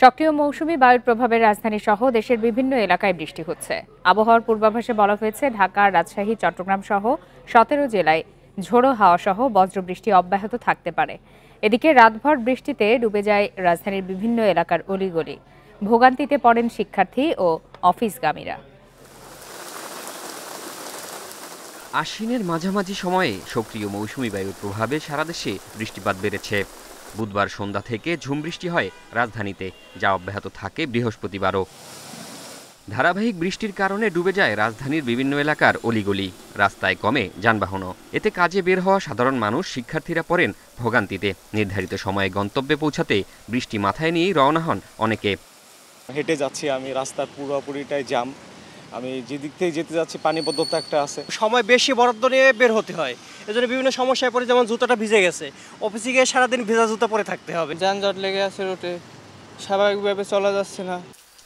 সক্রিয় মৌসুমি বায়ুর প্রভাবে রাজধানী সহ দেশের বিভিন্ন এলাকায় বৃষ্টি হচ্ছে। আবহাওয়ার পূর্বাভাসে বলা হয়েছে, ঢাকা, রাজশাহী, চট্টগ্রাম সহ 17 জেলায় ঝোড়ো হাওয়া সহ বজ্রবৃষ্টি অব্যাহত থাকতে পারে। এদিকে রাতভর বৃষ্টিতে ডুবে যায় রাজধানীর বিভিন্ন এলাকার অলিগলি। ভোগান্তিতে পড়েন শিক্ষার্থী ও অফিসগামীরা। আশ্বিনের মাঝামাঝি সময়ে সক্রিয় মৌসুমি বায়ুর প্রভাবে সারা দেশে বৃষ্টিপাত বেড়েছে। বুধবার সন্ধ্যা থেকে ঝুম বৃষ্টি হয় রাজধানীতে, যা অব্যাহত থাকে বৃহস্পতিবারও। ধারাবাহিক বৃষ্টির কারণে ডুবে যায় রাজধানীর বিভিন্ন এলাকার অলিগলি, রাস্তায় কমে যানবাহনও। এতে কাজে বের হওয়া সাধারণ মানুষ, শিক্ষার্থীরা পড়েন ভোগান্তিতে। নির্ধারিত সময়ে গন্তব্যে পৌঁছাতে বৃষ্টি মাথায় নিয়েই রওনা হন অনেকে। হেঁটে যাচ্ছি আমি, রাস্তার পুরোপুরিটাই জাম। আমি যেদিক থেকে যেতে যাচ্ছি পানিবদ্ধতা একটা আছে। সময় বেশি বরাদ্দ নিয়ে বের হতে হয়, এজন্য বিভিন্ন সমস্যায় পড়ে, যেমন জুতাটা ভিজে গেছে, অফিসে গিয়ে সারাদিন ভেজা জুতা পরে থাকতে হবে। যানজট লেগে আছে রোডে, স্বাভাবিকভাবে চলা যাচ্ছে না।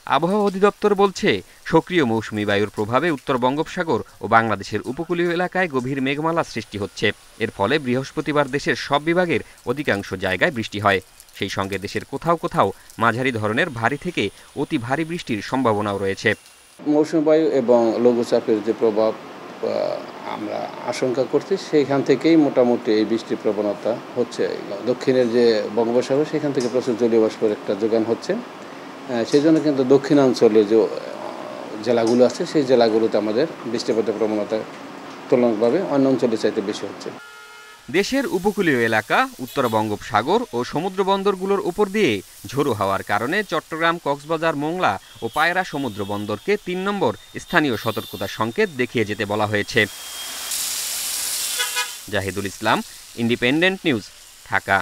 আবহাওয়া অধিদপ্তর বলছে, সক্রিয় মৌসুমি বায়ুর প্রভাবে উত্তর বঙ্গোপসাগর ও বাংলাদেশের উপকূলীয় এলাকায় গভীর মেঘমালা সৃষ্টি হচ্ছে। এর ফলে বৃহস্পতিবার দেশের সব বিভাগের অধিকাংশ জায়গায় বৃষ্টি হয়। সেই সঙ্গে দেশের কোথাও কোথাও মাঝারি ধরনের ভারী থেকে অতি ভারী বৃষ্টির সম্ভাবনাও রয়েছে। মৌসুমী বায়ু এবং লঘুচাপের যে প্রভাব আমরা আশঙ্কা করছি, সেইখান থেকেই মোটামুটি এই বৃষ্টির প্রবণতা হচ্ছে। দক্ষিণের যে বঙ্গোপসাগর, সেখান থেকে প্রচুর জলীয় বাষ্পের একটা যোগান হচ্ছে। সেই জন্য কিন্তু দক্ষিণাঞ্চলে যে জেলাগুলো আছে, সেই জেলাগুলোতে আমাদের বৃষ্টিপাতের প্রবণতা তুলনামূলকভাবে অন্য অঞ্চলের চাইতে বেশি হচ্ছে। দেশের উপকূলীয় এলাকা, উত্তর বঙ্গোপসাগর ও সমুদ্র বন্দরগুলোর উপর দিয়ে ঝোড়ো হাওয়ার কারণে চট্টগ্রাম, কক্সবাজার, মোংলা ও পায়রা সমুদ্র বন্দরকে 3 নম্বর স্থানীয় সতর্কতা সংকেত দেখিয়ে যেতে বলা হয়েছে। জাহিদুল ইসলাম, ইন্ডিপেন্ডেন্ট নিউজ, ঢাকা।